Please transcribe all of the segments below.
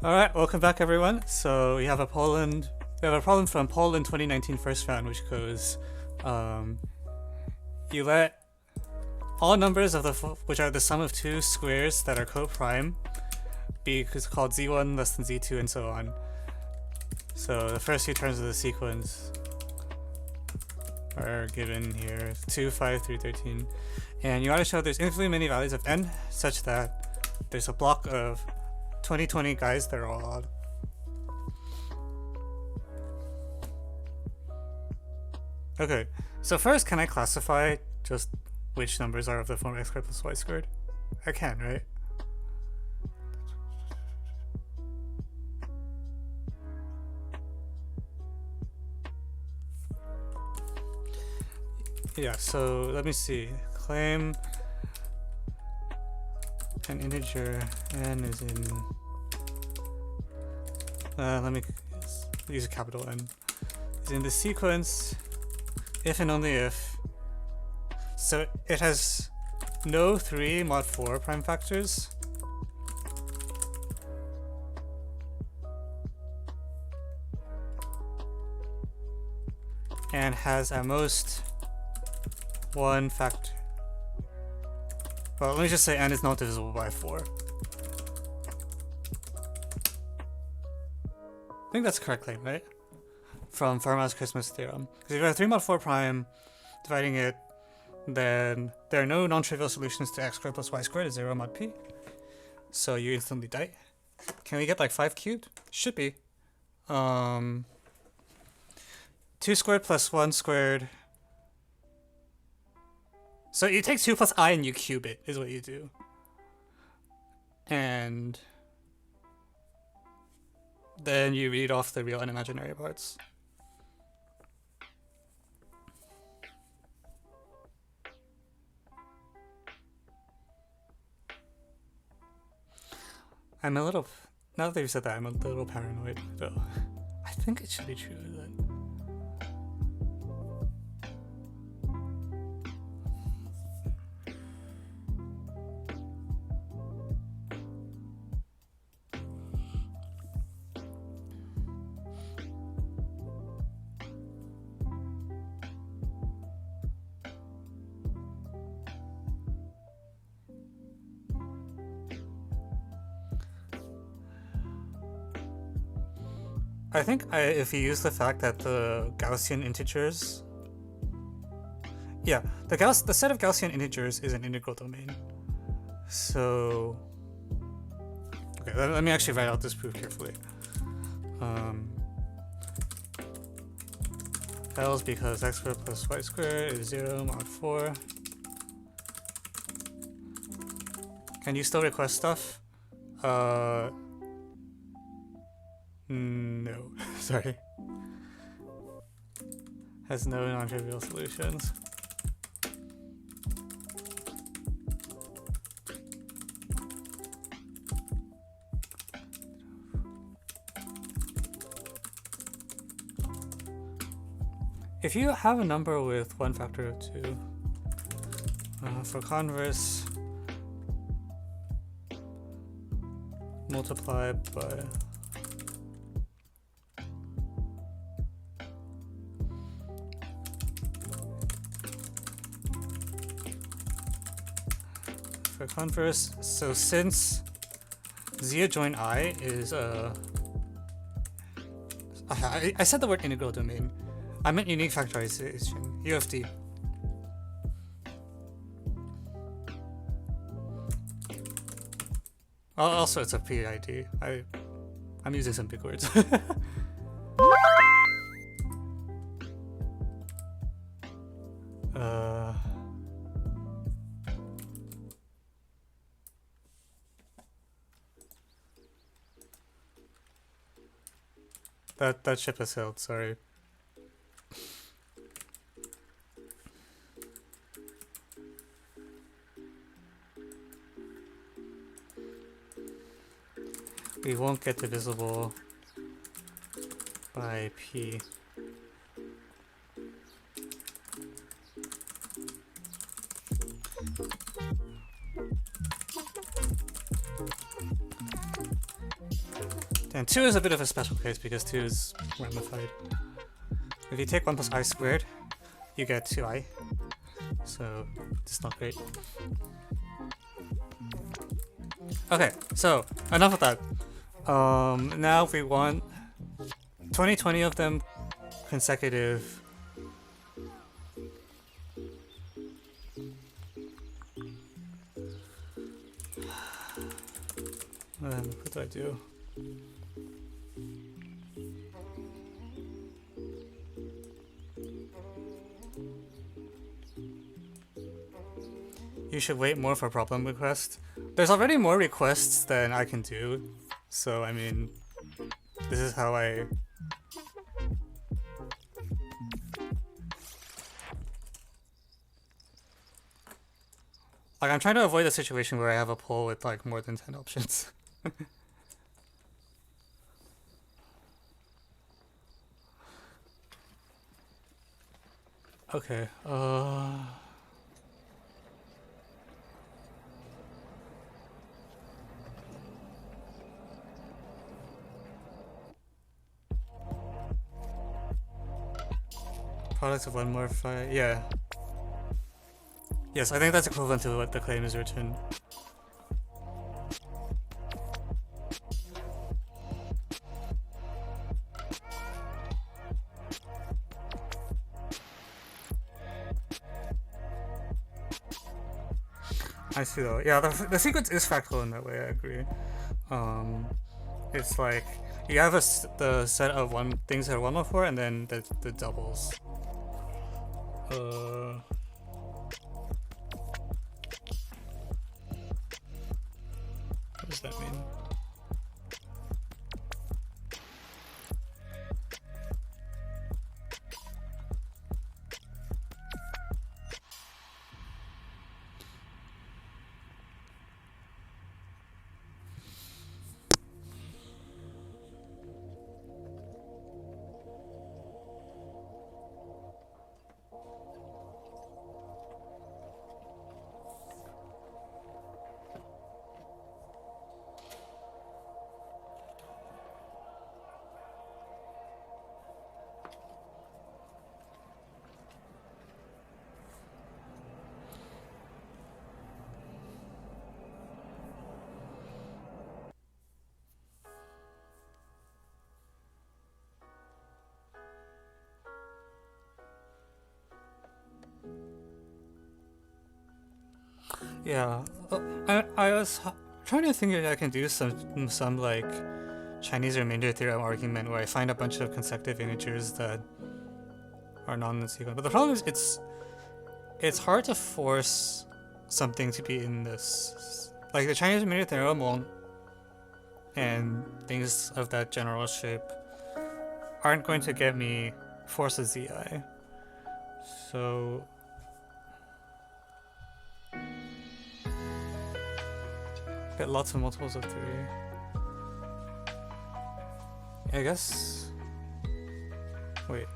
Alright, welcome back everyone. So we have a problem from Poland 2019 first round, which goes you let all numbers of which are the sum of two squares that are co-prime be called z1 less than z2 and so on. So the first two terms of the sequence are given here, 2, 5, 3, 13. And you want to show there's infinitely many values of n such that there's a block of 20 guys that are all odd. Okay, so first, can I classify just which numbers are of the form x squared plus y squared? I can, right? Yeah, so let me see. Claim an integer n is in let me use a capital N. Is in the sequence if and only if. So it has no 3 mod 4 prime factors. And has at most one factor. Well, let me just say n is not divisible by 4. I think that's a correct claim, right? From Fermat's Christmas theorem. Because if you have 3 mod 4 prime, dividing it, then there are no non-trivial solutions to x squared plus y squared is 0 mod p. So you instantly die. Can we get like 5 cubed? Should be. 2 squared plus 1 squared. So you take 2 plus I and you cube it, is what you do. And then you read off the real and imaginary parts. I'm a little, now that you've said that, I'm a little paranoid, though. I think it should be true that I think if you use the fact that the Gaussian integers, yeah, the set of Gaussian integers is an integral domain. So, okay, let me actually write out this proof carefully. Else because x squared plus y squared is 0 mod 4. Can you still request stuff? No, sorry. Has no non-trivial solutions. If you have a number with 1 factor of 2, for converse, multiply by converse. So since z adjoint I is I said the word integral domain. I meant unique factorization, UFD. Also, it's a PID. I'm using some big words. That ship has sailed, sorry. We won't get divisible by p. And 2 is a bit of a special case because 2 is ramified. If you take 1 plus I squared, you get 2i. So it's not great. Okay, so enough of that. Now we want 20 of them consecutive. What do I do? You should wait more for problem requests. There's already more requests than I can do, so I mean, this is how I... Like, I'm trying to avoid a situation where I have a poll with like more than 10 options. Okay, products of one more five, yeah. Yes, I think that's equivalent to what the claim is written. I see though. Yeah, the sequence is factual in that way, I agree. It's like, you have the set of things that are 1 over 4 and then the doubles. What does that mean? Yeah, I was trying to think if I can do some like Chinese remainder theorem argument where I find a bunch of consecutive integers that are non-sequential. But the problem is it's hard to force something to be in this. Like the Chinese remainder theorem won't, and things of that general shape aren't going to get me force a zi. So get lots of multiples of 3. I guess. Wait.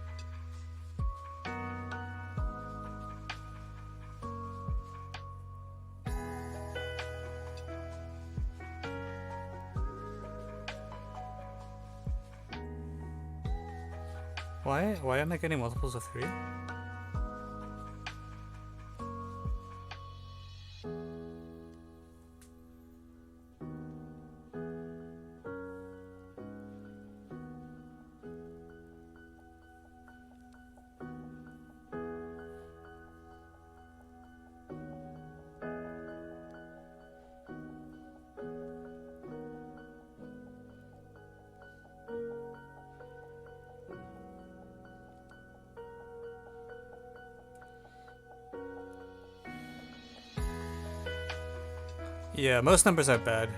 Why am I getting multiples of 3? Yeah, most numbers are bad.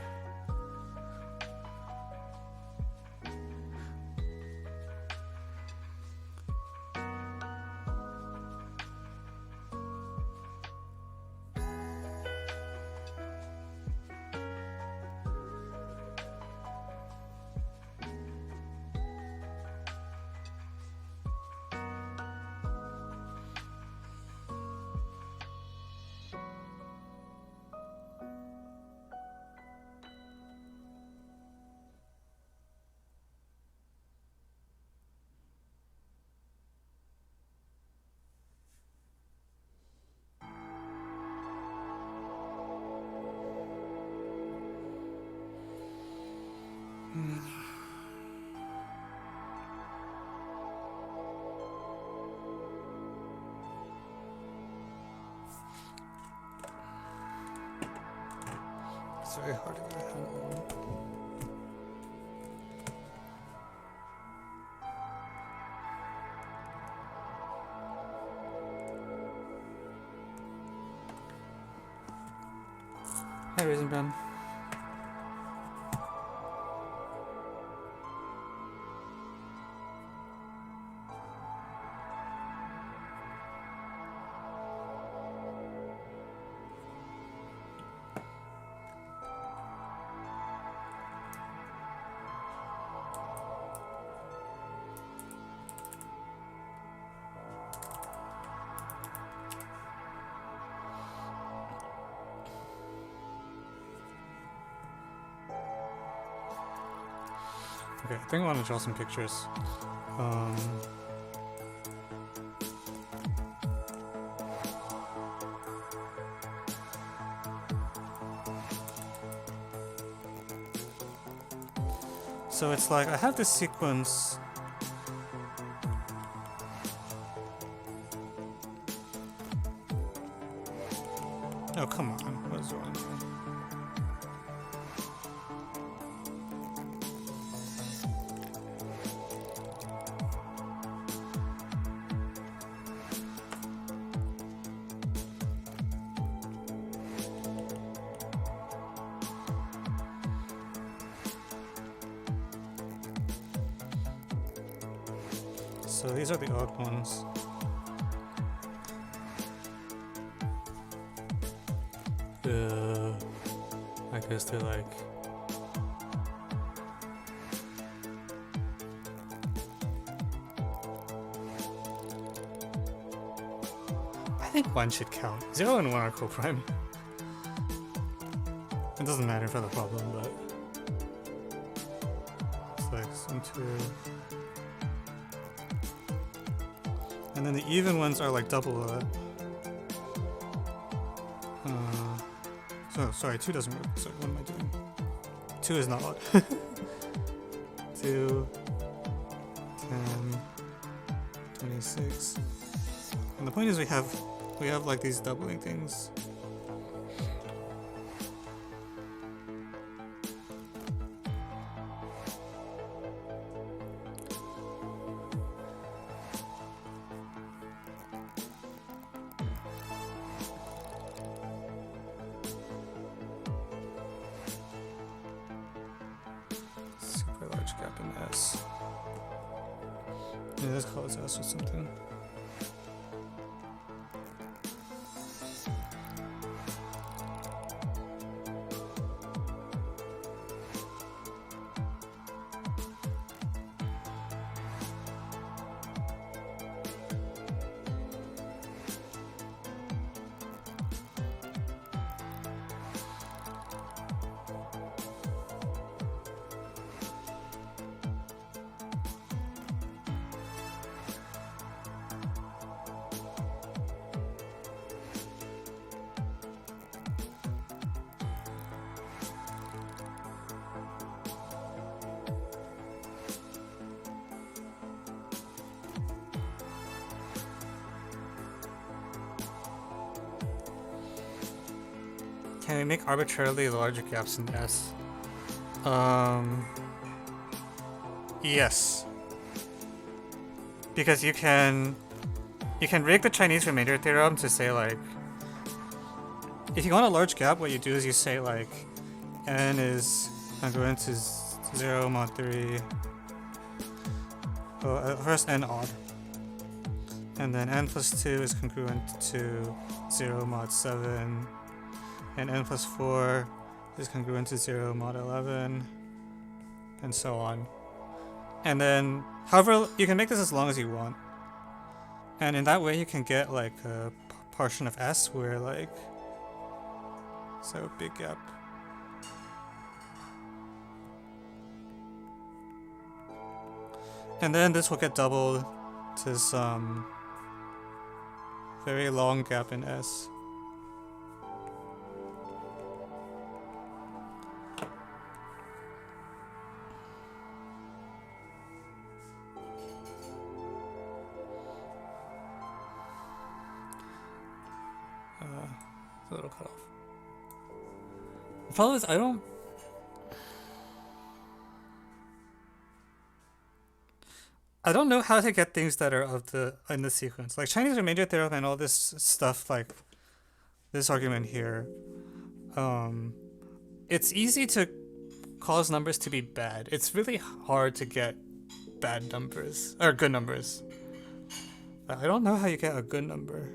It's very hard to get a handle on. Hey, Raisin Bran. Okay, I think I want to draw some pictures. So it's like I have this sequence. Oh, come on. What is wrong here? So these are the odd ones. I guess they're like... I think 1 should count. 0 and 1 are co-prime. It doesn't matter for the problem, but... It's like some 2... And then the even ones are like double that. So sorry, 2 doesn't work. Sorry, what am I doing? 2 is not odd. 2, 10, 26. And the point is we have like these doubling things. Gap in S. Yeah, let's call it S or something. Can we make arbitrarily larger gaps in S? Yes. Because you can rig the Chinese remainder theorem to say like, if you want a large gap, what you do is you say like, n is congruent to 0 mod 3. Well, first n odd. And then n plus 2 is congruent to 0 mod 7. And n plus 4 is congruent to 0 mod 11, and so on. And then, however, you can make this as long as you want. And in that way you can get like a portion of S where like, so big gap. And then this will get doubled to some very long gap in S. a little cut off. The problem is I don't know how to get things that are in the sequence. Like Chinese remainder theorem and all this stuff, like this argument here. It's easy to cause numbers to be bad. It's really hard to get bad numbers or good numbers. I don't know how you get a good number.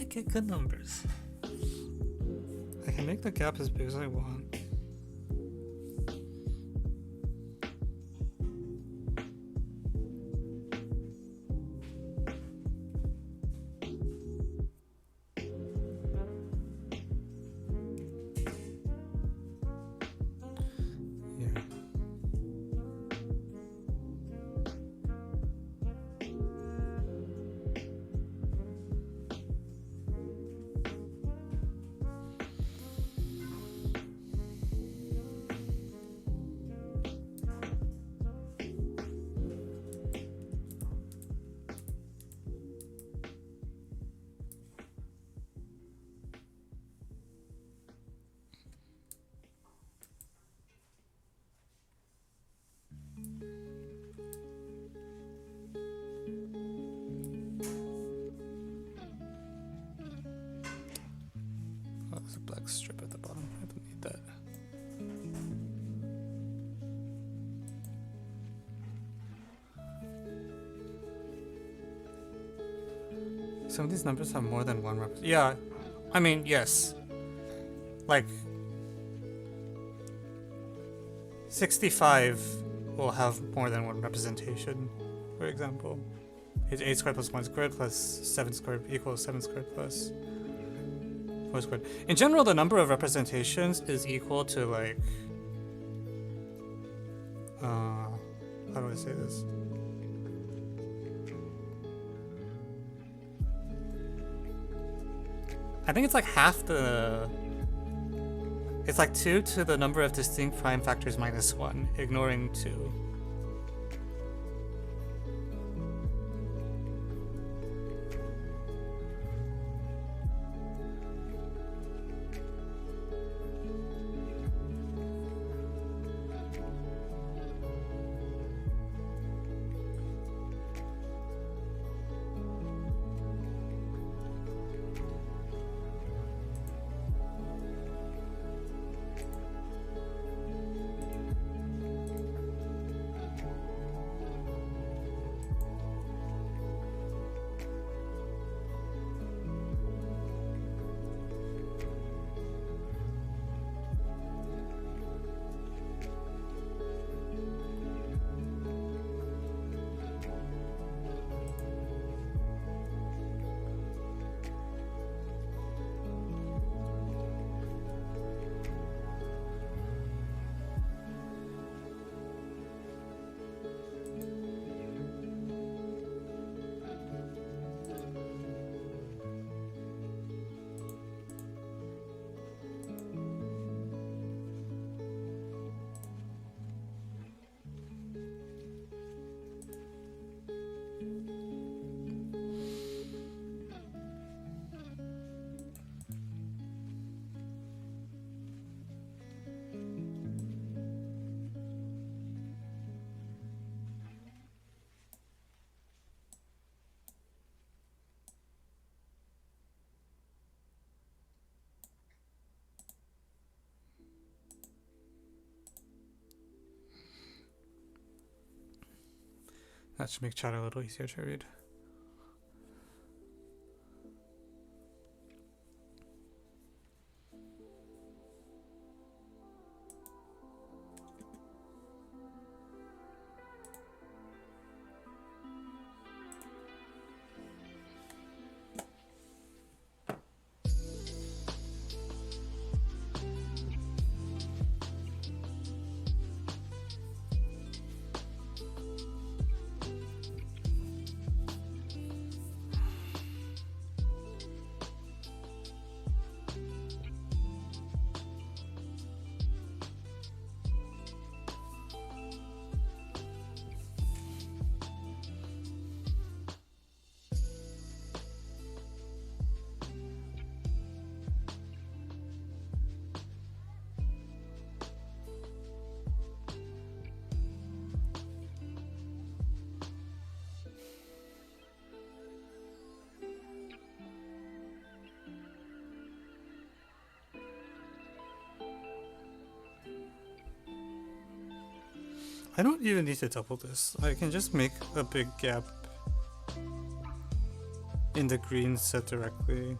Get good numbers. I can make the gap as big as I want. Strip at the bottom. I don't need that. Some of these numbers have more than one representation. Yeah, I mean, yes. Like 65 will have more than one representation, for example. It's 8 squared plus 1 squared plus 7 squared equals 7 squared plus 4 squared. In general, the number of representations is equal to, like, how do I say this? I think it's like half the... It's like 2 to the number of distinct prime factors minus 1, ignoring 2. That should make chat a little easier to read. I don't even need to double this. I can just make a big gap in the green set directly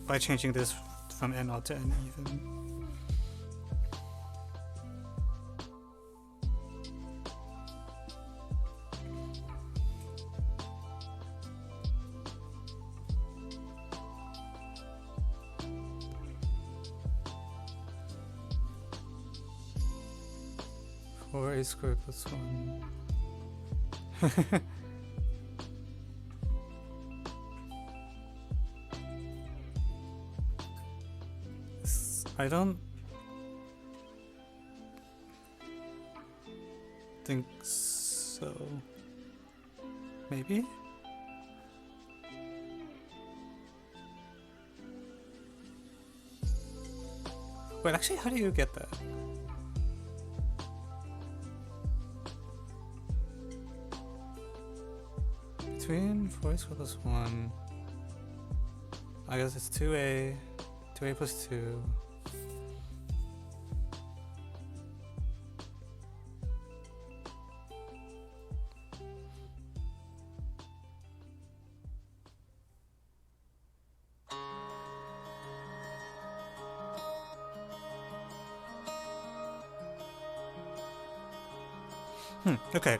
by changing this from n odd to n even. Or a squared plus 1. I don't think so. Maybe? Wait, actually, how do you get that? Between 4 squared plus 1, I guess it's 2a plus 2. Okay.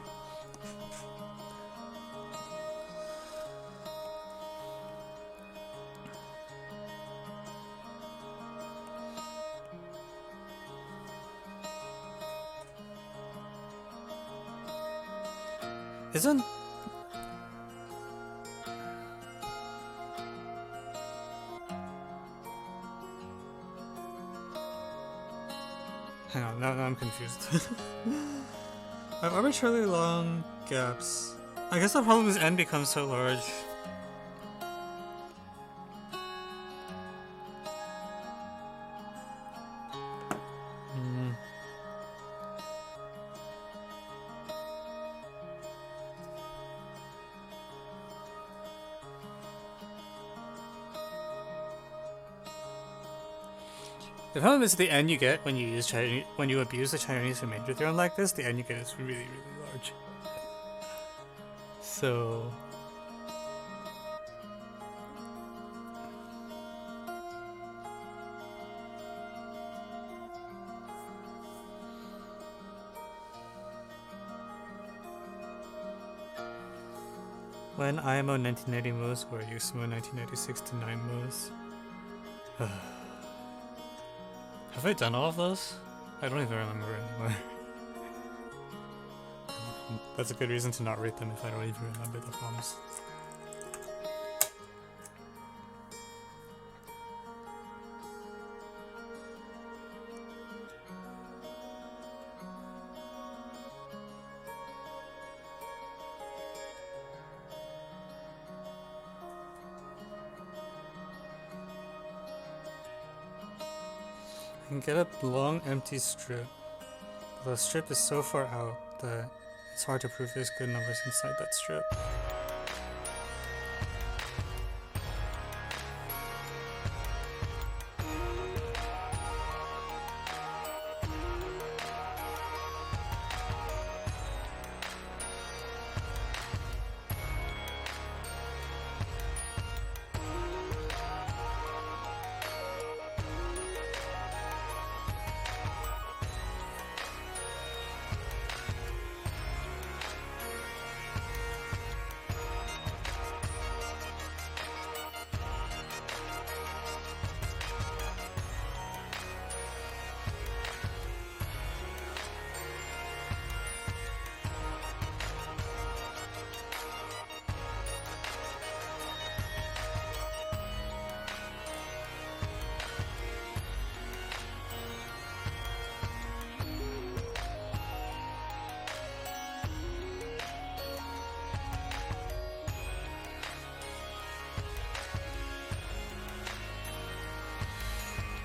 Isn't hang on, now I'm confused. I have arbitrarily long gaps. I guess the problem is n becomes so large. The problem is the n you get when you use when you abuse the Chinese remainder theorem like this, the n you get is really, really large. So when IMO 1980 moves or USMO 1996 to 9 moves. Have I done all of those? I don't even remember anymore. That's a good reason to not rate them if I don't even remember the problems. I can get a long empty strip, but the strip is so far out that it's hard to prove there's good numbers inside that strip.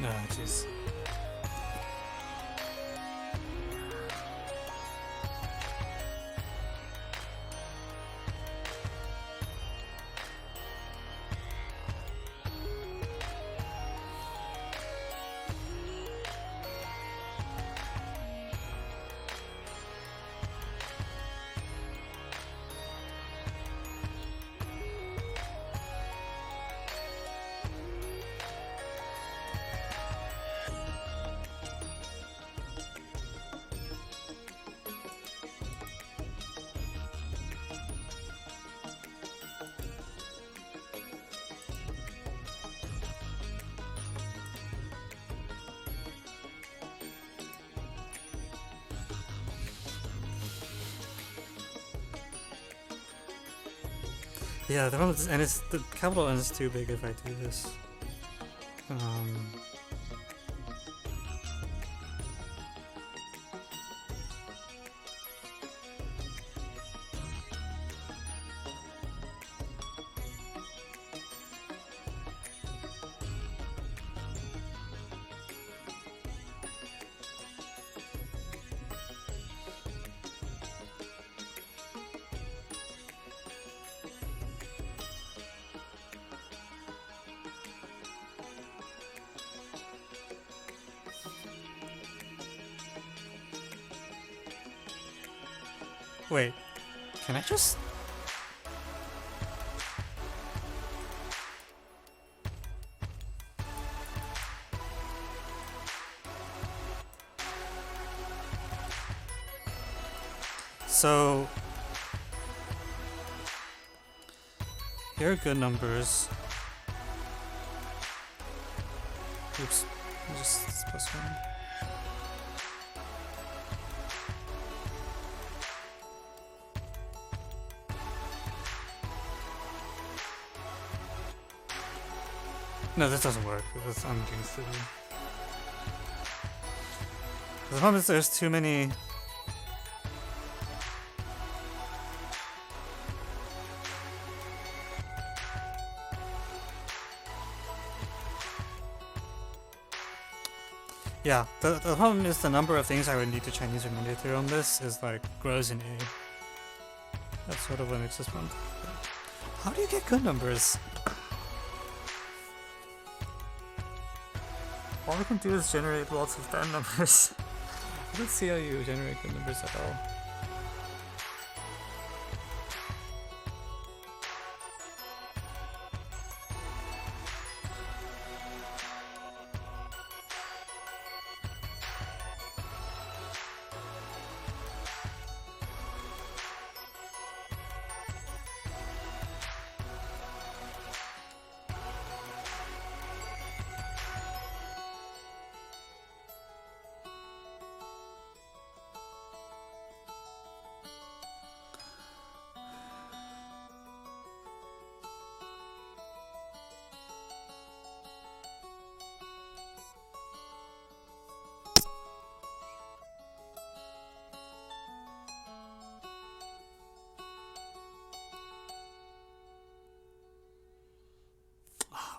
No, jeez. Yeah, the problem is, and it's the capital N is too big if I do this. Wait, can I just... So... here are good numbers. Oops, just plus one. No, this doesn't work. That's I'm being silly. The problem is there's too many. Yeah, the problem is the number of things I would need to Chinese remainder theorem this is like grows in A. That's sort of what makes this one. How do you get good numbers? All I can do is generate lots of bad numbers. Let's see how you generate good numbers at all.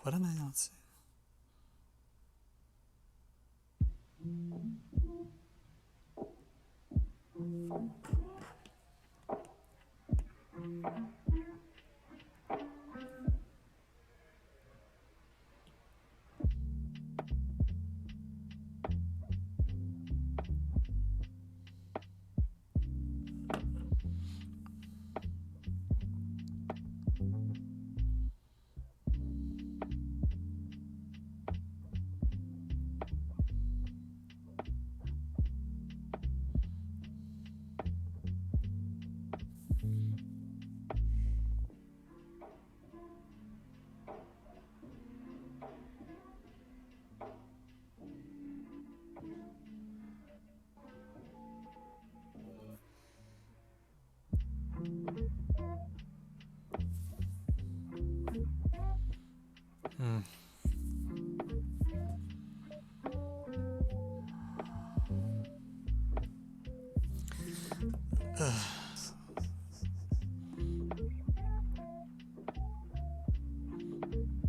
What am I not saying?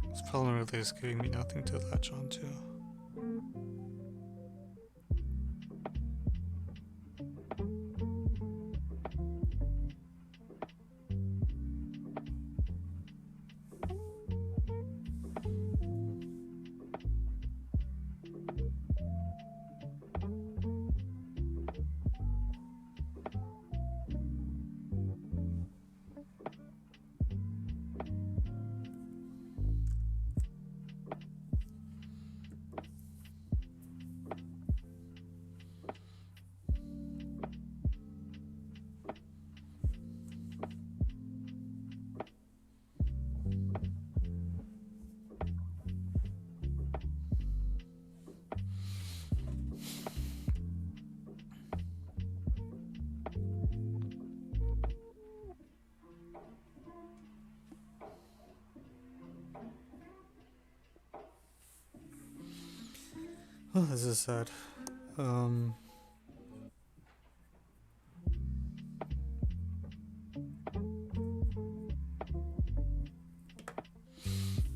This problem really is giving me nothing to latch onto. Oh, this is sad.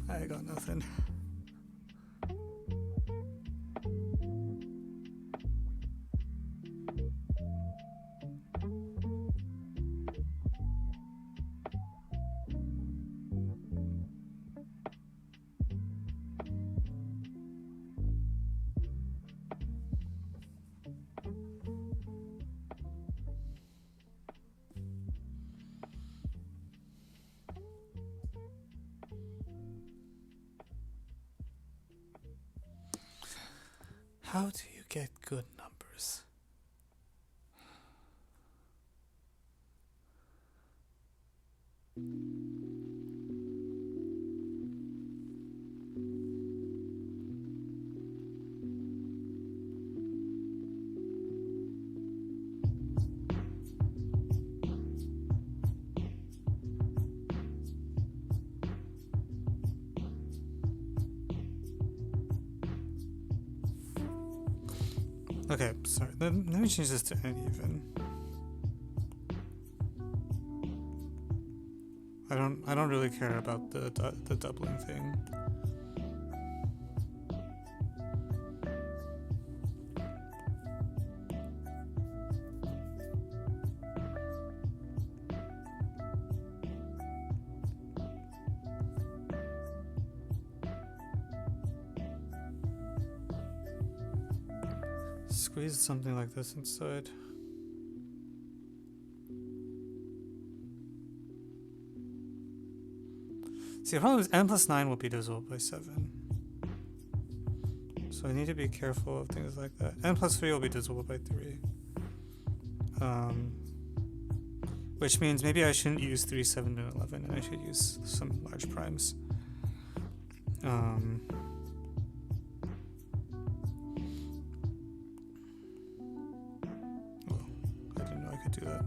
I got nothing. How do you get good numbers? Okay, sorry. Let me change this to uneven. I don't really care about the doubling thing. Squeeze something like this inside. See, the problem is n plus 9 will be divisible by 7. So I need to be careful of things like that. N plus 3 will be divisible by 3. Which means maybe I shouldn't use 3, 7, and 11, and I should use some large primes. Oh, I didn't know I could do that.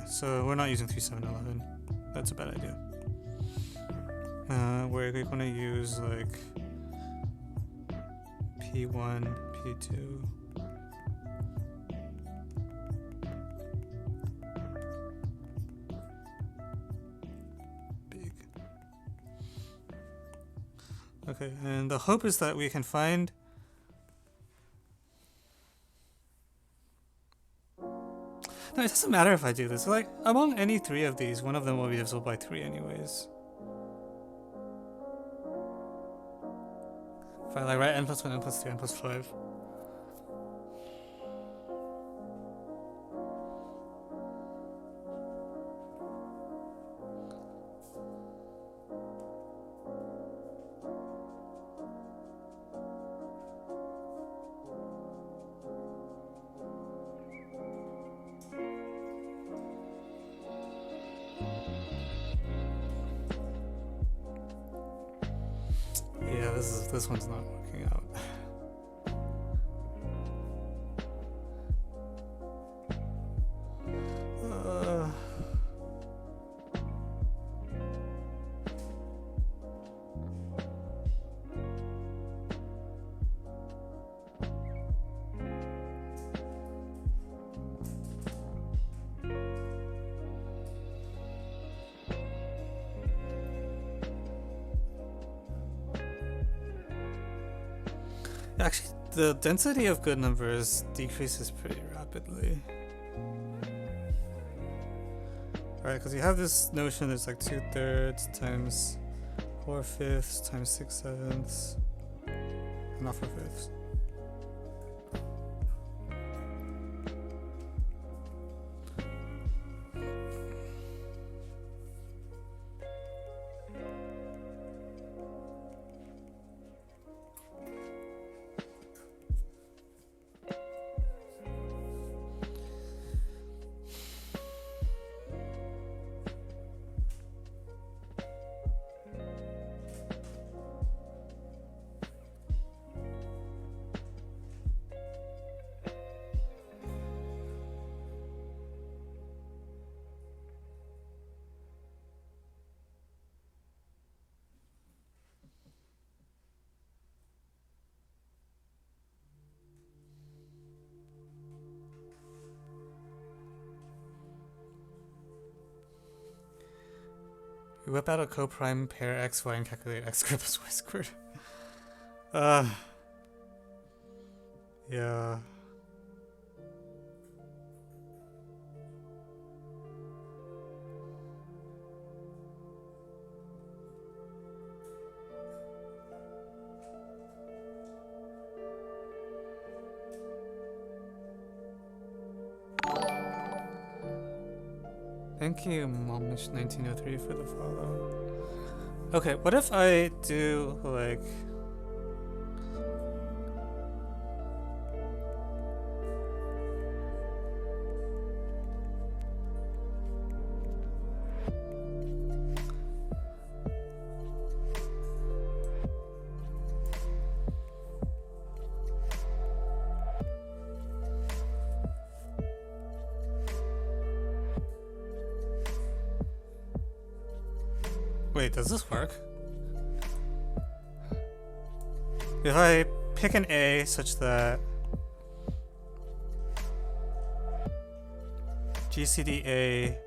So we're not using 3, 7, 11. That's a bad idea. We're going to use like P1, P2. Big. Okay, and the hope is that we can find no, it doesn't matter if I do this. Like, among any 3 of these, one of them will be divisible by 3 anyways. If I like write n plus 1, n plus 2, n plus 5. Yeah, this one's not working out. Actually, the density of good numbers decreases pretty rapidly. Alright, because you have this notion there's like 2/3 times 4/5 times 6/7, not 4/5. We whip out a coprime pair x, y, and calculate x squared plus y squared. Yeah. Thank you, Momish1903 for the follow. Okay, what if I do like wait, does this work? If I pick an A such that GCD-A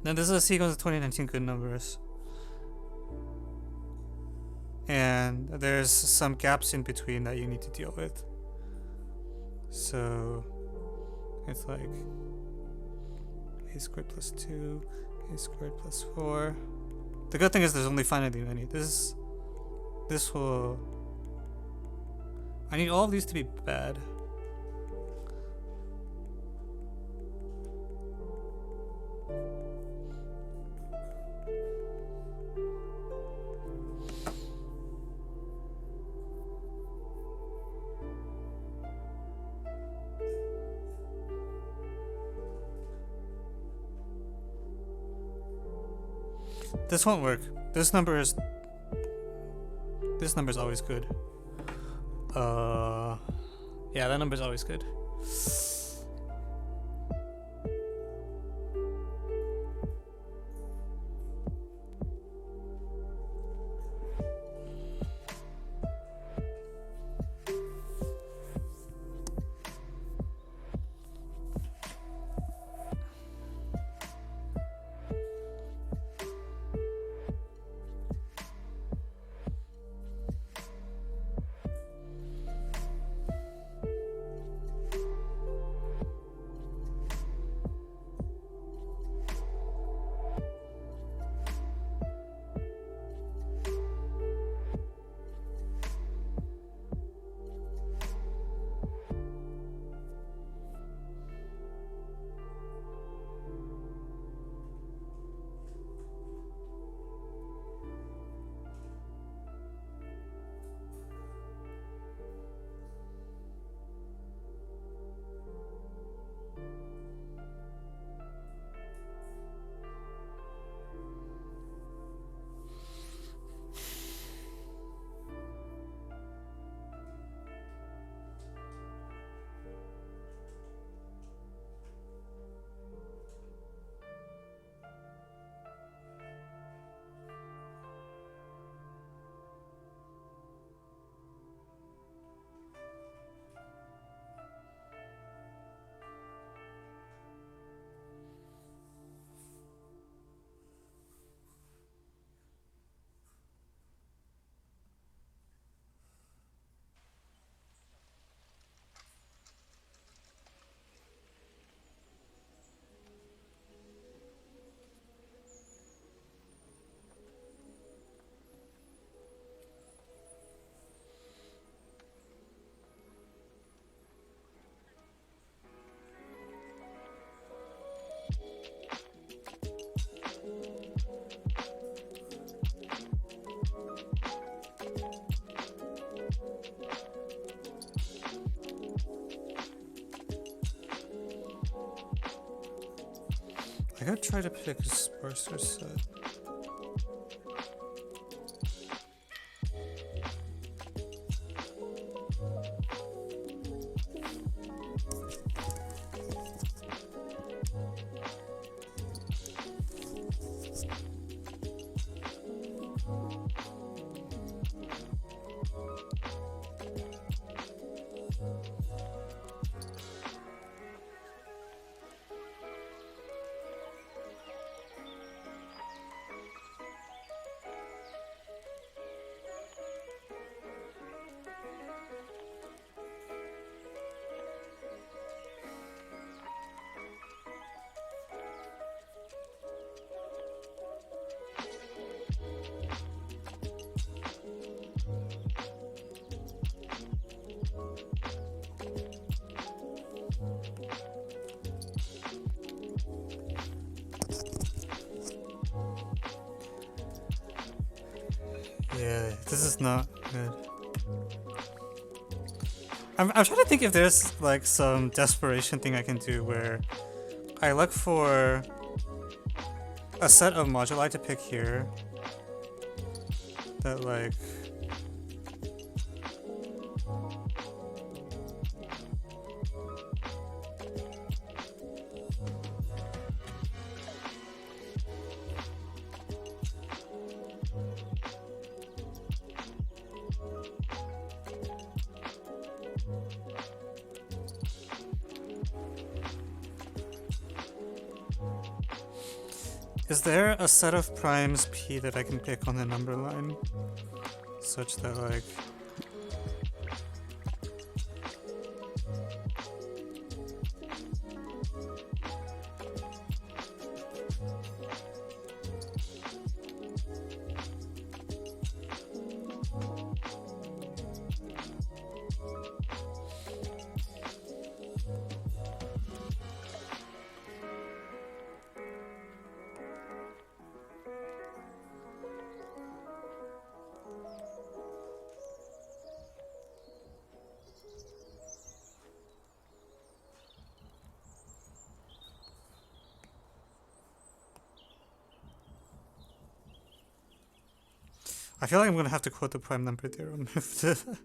now this is a sequence of 2019 good numbers. And there's some gaps in between that you need to deal with. So it's like a squared plus 2, a squared plus 4. The good thing is there's only finitely many. This will... I need all of these to be bad. This won't work. This number is always good. Yeah, that number is always good. I could try to pick a sparser set. Yeah, this is not good. I'm trying to think if there's like some desperation thing I can do where I look for a set of moduli to pick here that like is there a set of primes P that I can pick on the number line such that like I feel like I'm gonna have to quote the prime number theorem if the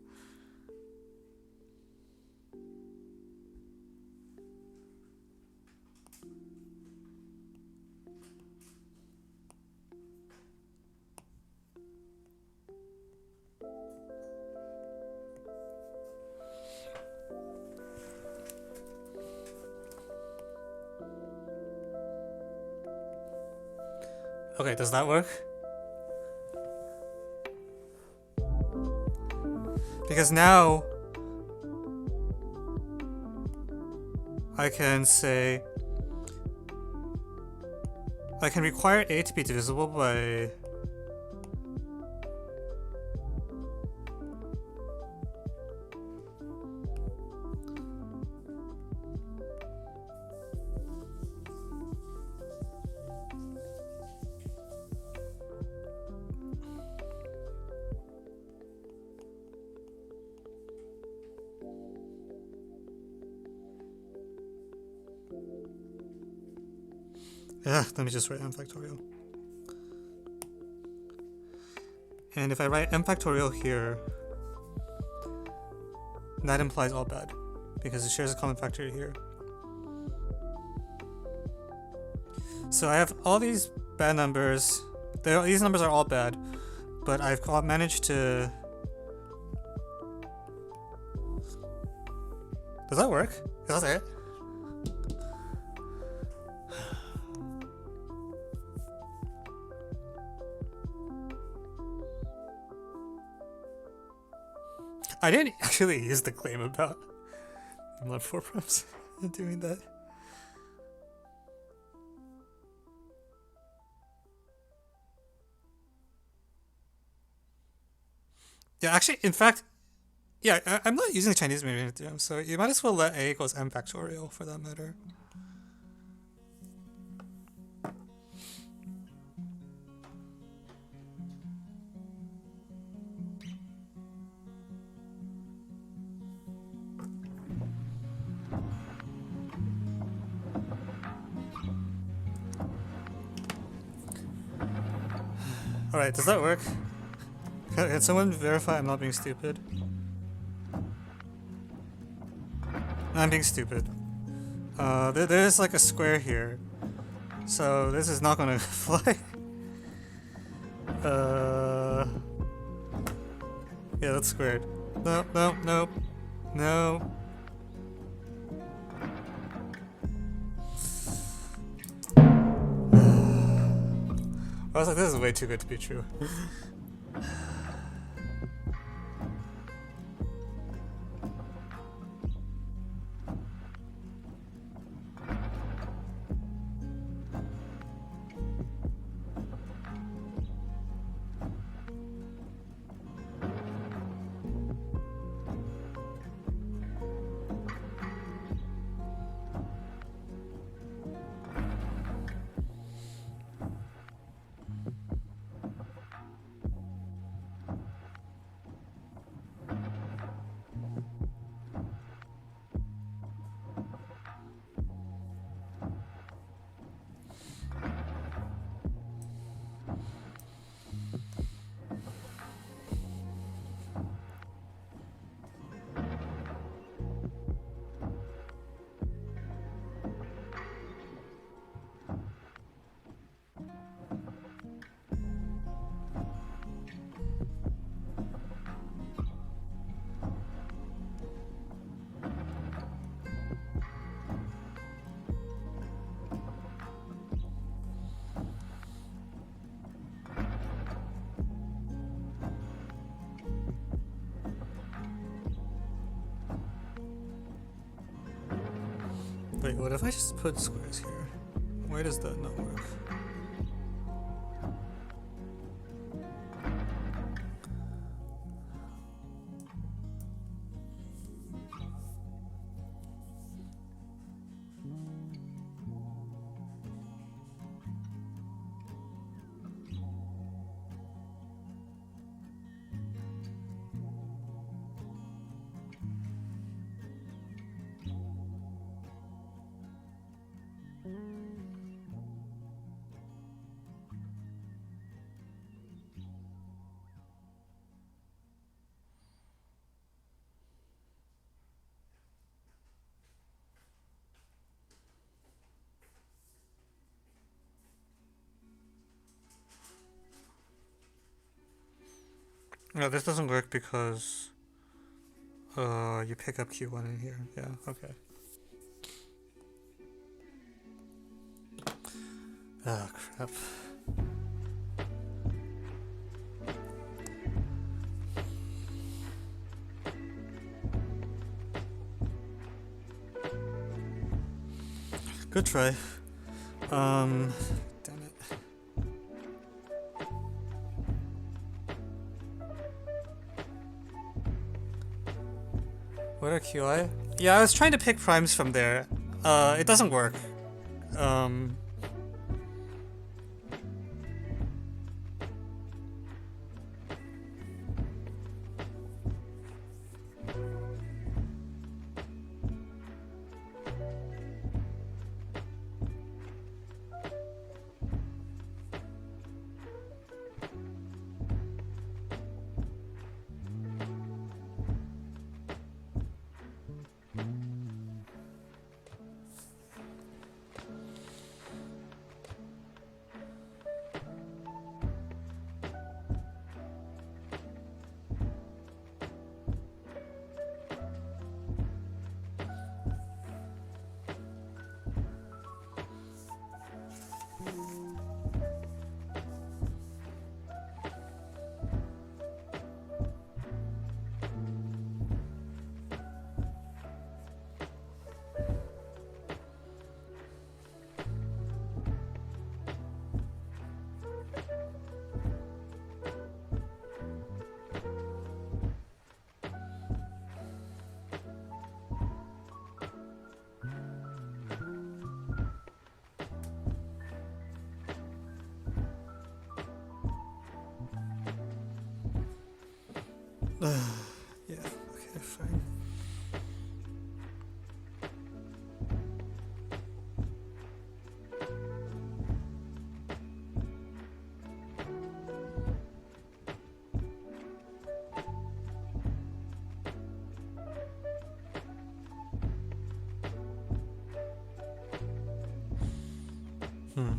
Okay, does that work? Because now I can say I can require A to be divisible by let me just write m factorial. And if I write m factorial here, that implies all bad, because it shares a common factor here. So I have all these bad numbers. These numbers are all bad, but I've managed to... Does that work? Is that it? I didn't actually use the claim about mod 4 primes doing that. Yeah, actually, in fact, yeah, I'm not using the Chinese misreading theorem, so you might as well let A equals m factorial for that matter. Alright, does that work? Can someone verify I'm not being stupid? I'm being stupid. There's like a square here. So this is not gonna fly. Yeah, that's squared. Nope, nope, nope. No. I was like, this is way too good to be true. Wait, what if I just put squares here? Why does that not work? No, this doesn't work because you pick up Q1 in here. Yeah, okay. Oh crap. Good try. Damn it. What are QI? Yeah, I was trying to pick primes from there. It doesn't work. Yeah, okay, fine. Hmm.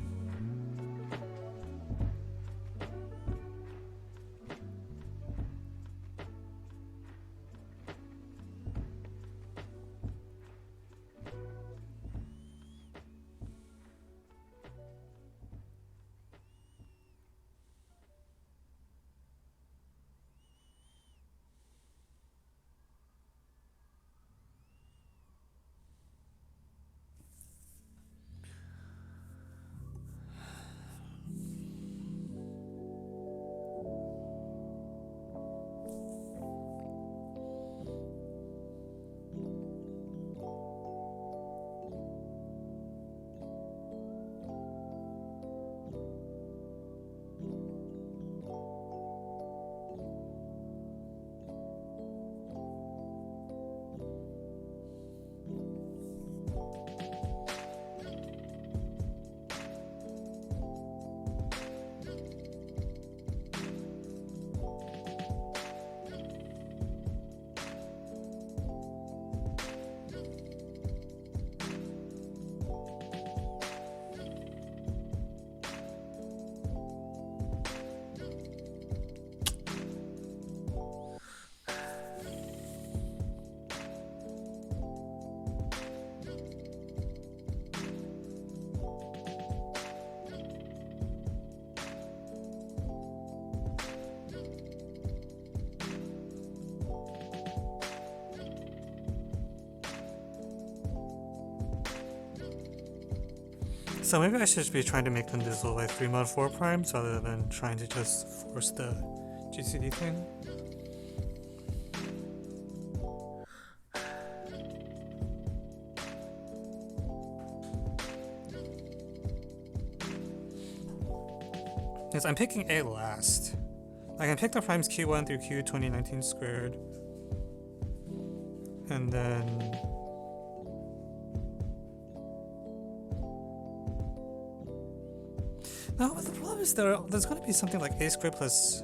So maybe I should be trying to make them divisible by 3 mod 4 primes rather than trying to just force the GCD thing. Because I'm picking A last. I can pick the primes Q1 through Q 2019 squared. And then... No, but the problem is there's going to be something like A squared plus...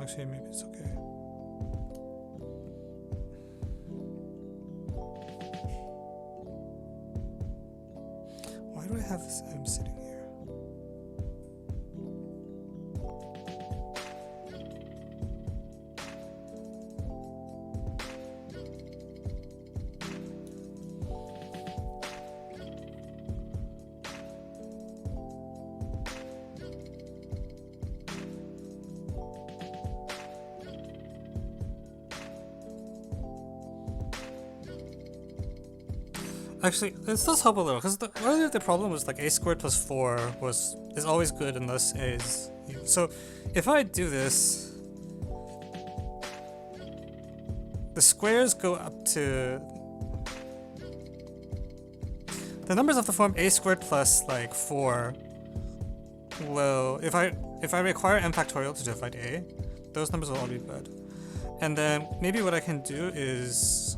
Actually, maybe it's okay. Why do I have this M sitting here? Actually, this does help a little, because earlier the problem was like A squared plus 4 is always good unless A is... So, if I do this... The squares go up to... The numbers of the form A squared plus like 4 will... If I require m factorial to divide A, those numbers will all be bad. And then maybe what I can do is...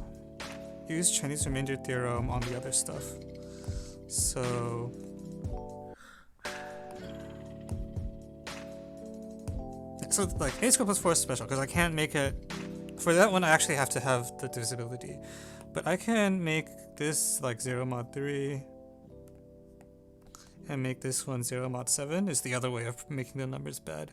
use Chinese remainder theorem on the other stuff. So like A squared plus 4 is special because I can't make it for that one. I actually have to have the divisibility, but I can make this like 0 mod 3 and make this one 0 mod 7 is the other way of making the numbers bad.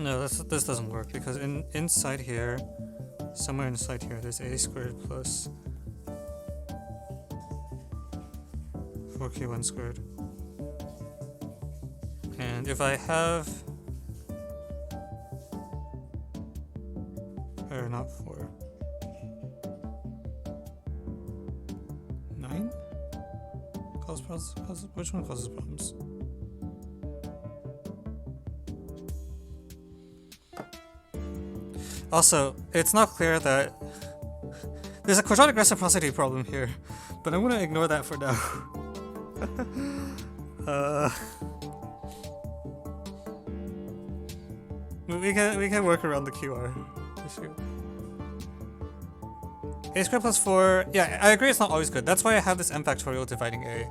No, this doesn't work because inside here, somewhere inside here, there's a squared plus 4q1 squared. And if I have, or not 4, 9? Which one causes problems? Also, it's not clear that there's a quadratic reciprocity problem here, but I'm gonna ignore that for now. We can work around the QR issue. A squared plus 4. Yeah, I agree. It's not always good. That's why I have this m factorial dividing a.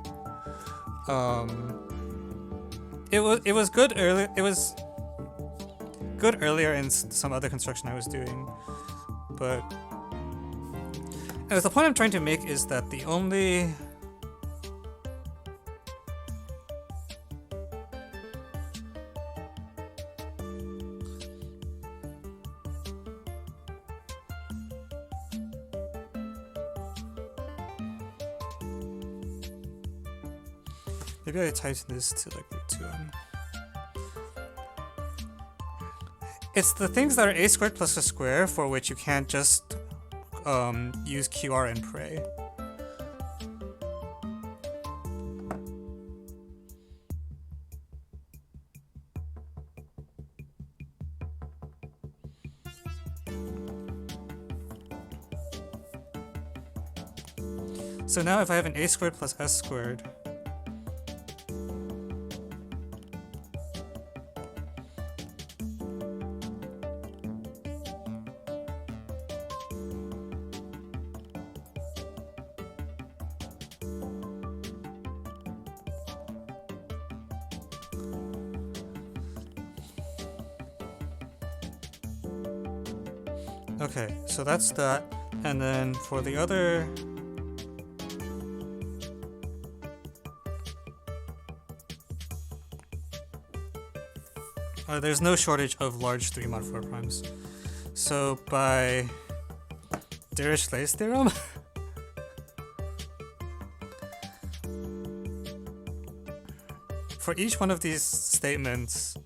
It was good earlier. It was good earlier in some other construction I was doing, but the point I'm trying to make is that the only maybe I tighten this to like root 2m. It's the things that are a squared plus a square for which you can't just use QR and pray. So now if I have an a squared plus s squared, okay, so that's that, and then for the other, there's no shortage of large 3 mod 4 primes. So by Dirichlet's theorem, for each one of these statements,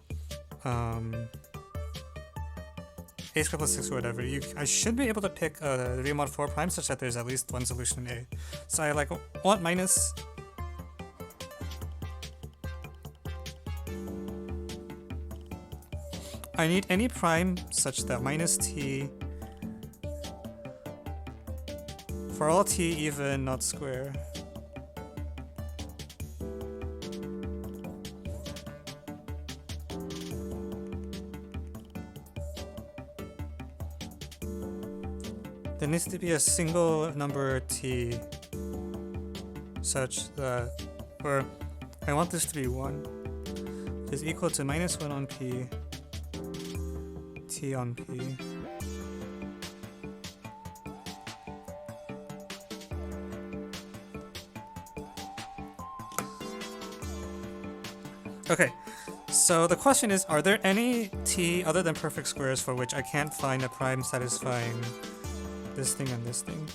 a squared plus 6 or whatever, I should be able to pick a 3 mod 4 prime such that there's at least one solution in A. So I want minus. I need any prime such that minus t for all t even, not square. There needs to be a single number t such that, or I want this to be 1, which is equal to minus 1 on p, t on p. Okay, so the question is, are there any t other than perfect squares for which I can't find a prime satisfying this thing and this thing?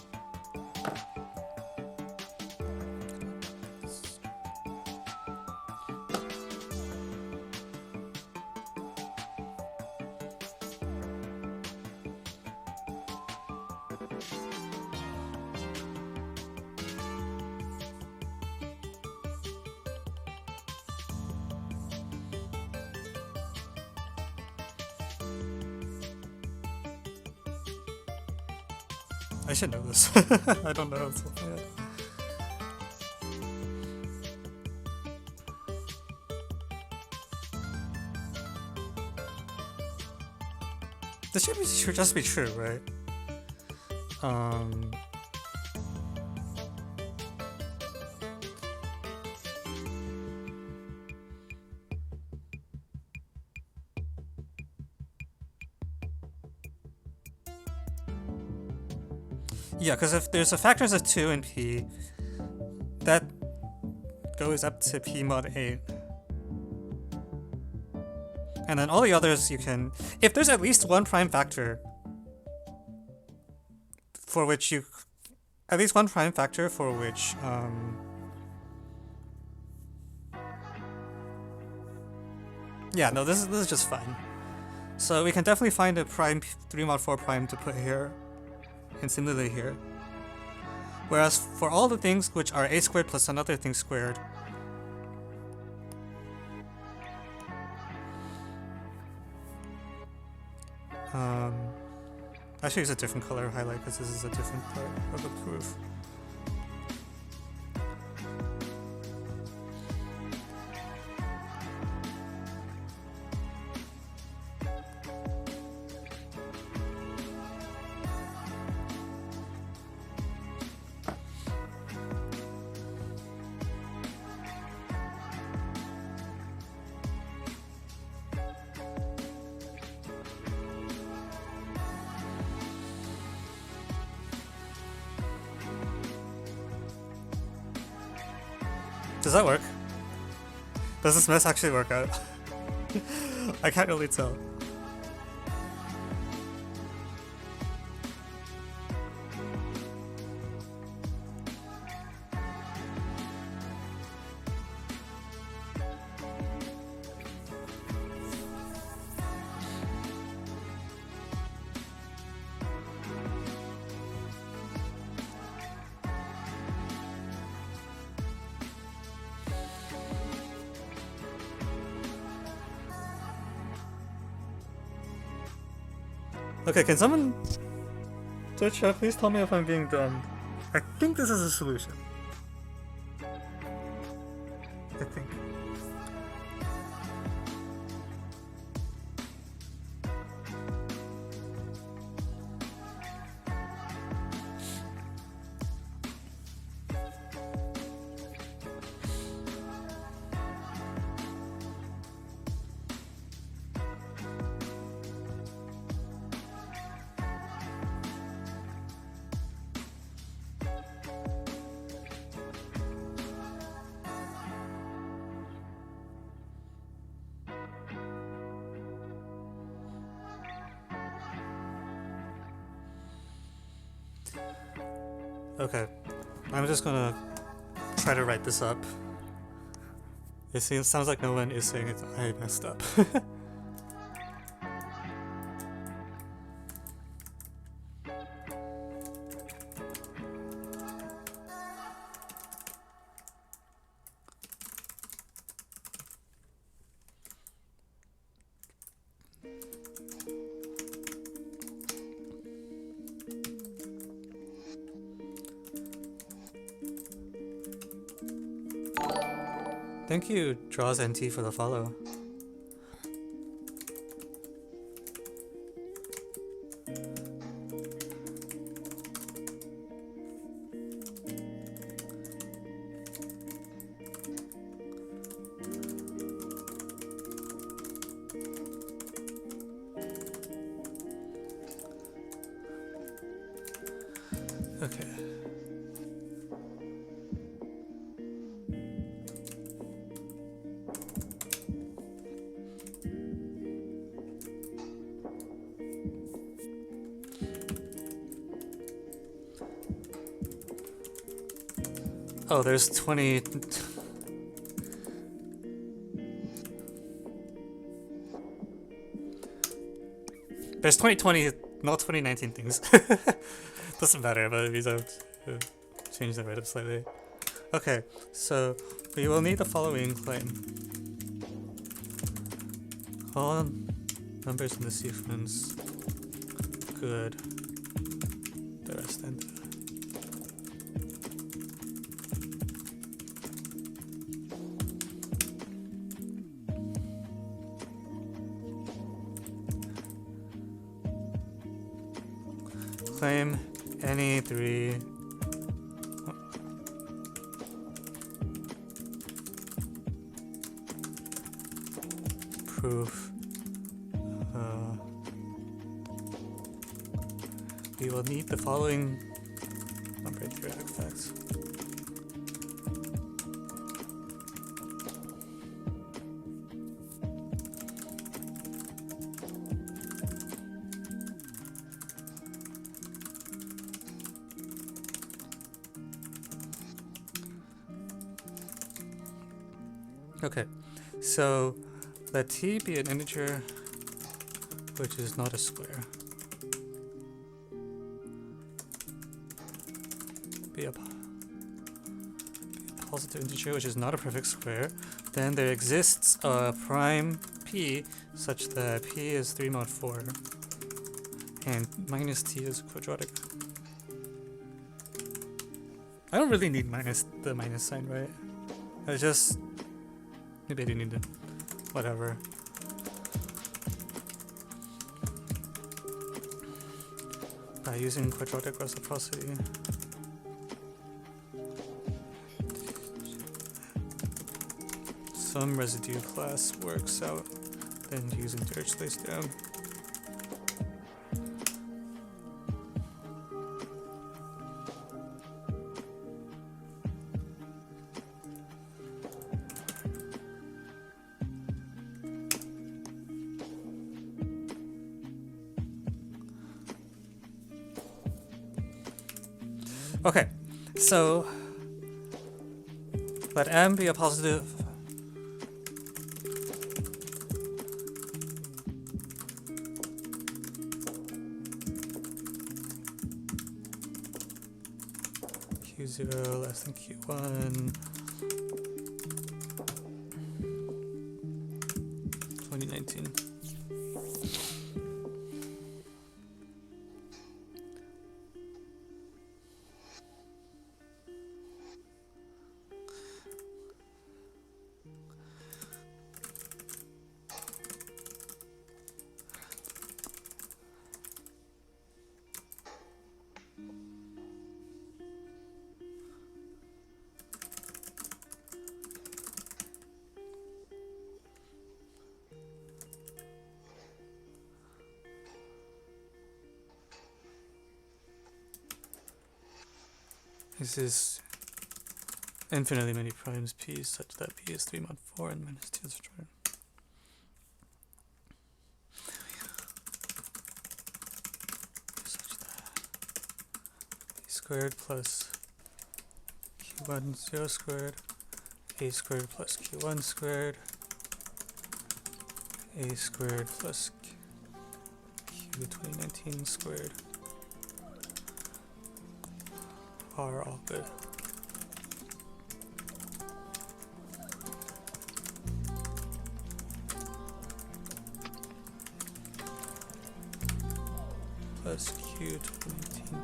I should know this. I don't know. This should just be true, right? Yeah, because if there's a factors of 2 in P, that goes up to P mod 8. And then all the others you can, if there's at least one prime factor for which you, yeah, no, this is just fine. So we can definitely find a prime 3 mod 4 prime to put here and similarly here. Whereas for all the things which are a squared plus another thing squared, I should use a different color highlight because this is a different part of the proof. Does that work? Does this mess actually work out? I can't really tell. Okay, can someone Twitch chat please tell me if I'm being dumb? I think this is a solution. I think. Okay, I'm just gonna try to write this up. It sounds like no one is saying it. I messed up. Thank you, Draws NT, for the follow. Okay. Oh, there's 20... There's 2020, not 2019 things. Doesn't matter, but we have to change the write-up slightly. Okay, so we will need the following claim. All numbers in the sequence. Good. The rest enter. Claim any three proof. We will need the following number of theoretic facts. Okay, so let t be an integer which is not a square. Be a positive integer which is not a perfect square. Then there exists a prime p such that p is 3 mod 4 and minus t is quadratic. I don't really need the minus sign, right? I just... maybe I do need to... whatever. By using quadratic reciprocity. Some residue class works out than using Dirichlet's theorem. Okay, so let m be a positive q0 less than q1 2019. This is infinitely many primes p such that p is 3 mod 4 and minus 2 is quadratic. Such that p squared plus q1 0 squared, a squared plus q1 squared, a squared plus q 2019 squared are all good. Plus q 2019.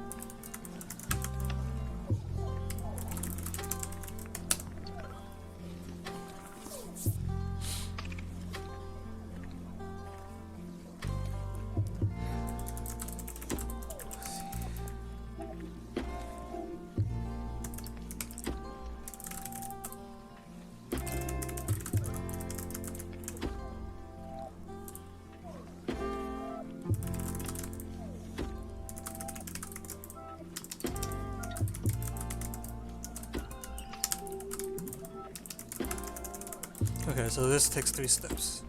Okay, so this takes 3 steps.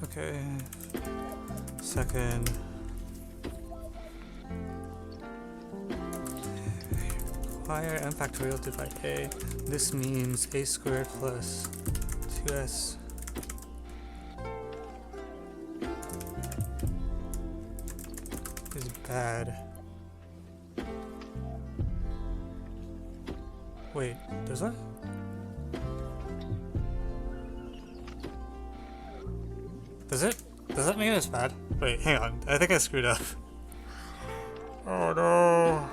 Okay. Second, require m factorial divide a. This means a squared plus 2s is bad. Wait, does that? Does it? Does that mean it's bad? Wait, hang on. I think I screwed up. Oh no.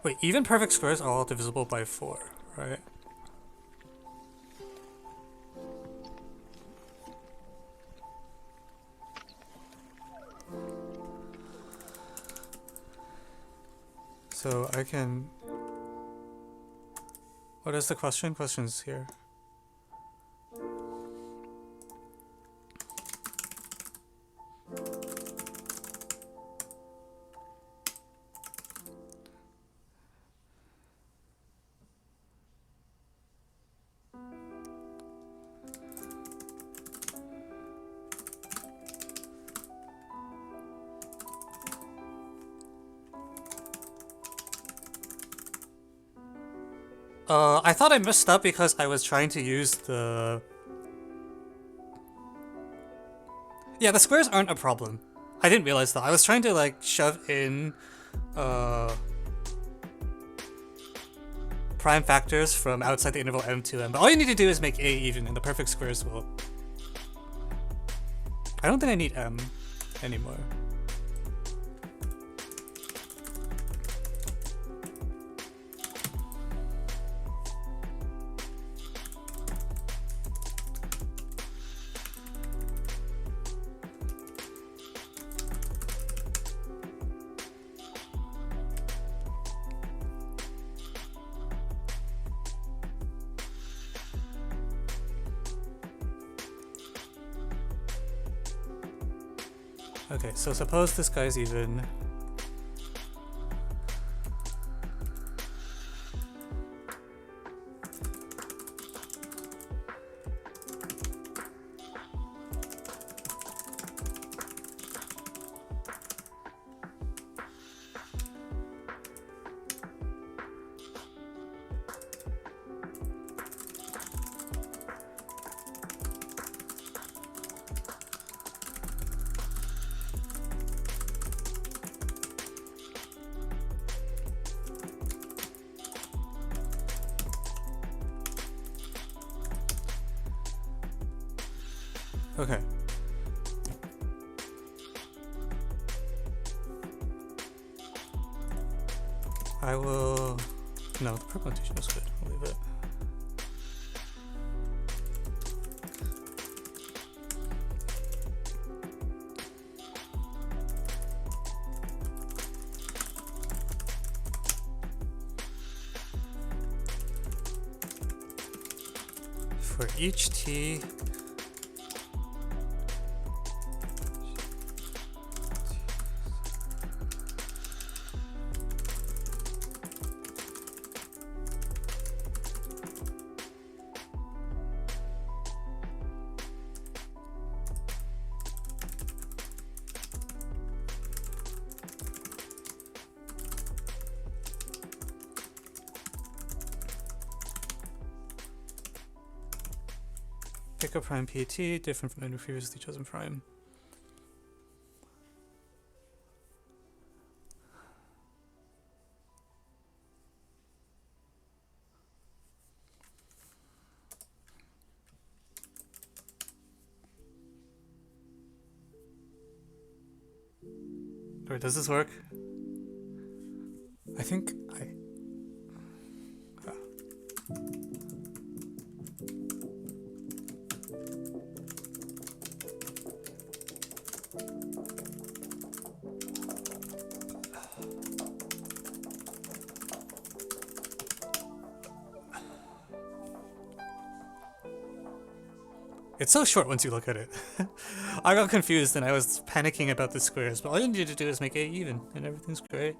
Wait, even perfect squares are all divisible by 4, right? So I can... What is the question? Question's here. I thought I messed up because I was trying to use the... Yeah, the squares aren't a problem. I didn't realize that. I was trying to like shove in prime factors from outside the interval m to m, but all you need to do is make a even and the perfect squares will... I don't think I need m anymore. Okay, so suppose this guy's even. Okay. I will... No, the permutation is good. I'll leave it. For each t... Pick a prime PT, different from any previously chosen prime. Wait, does this work? I think I... It's so short once you look at it. I got confused and I was panicking about the squares, but all you need to do is make A even and everything's great.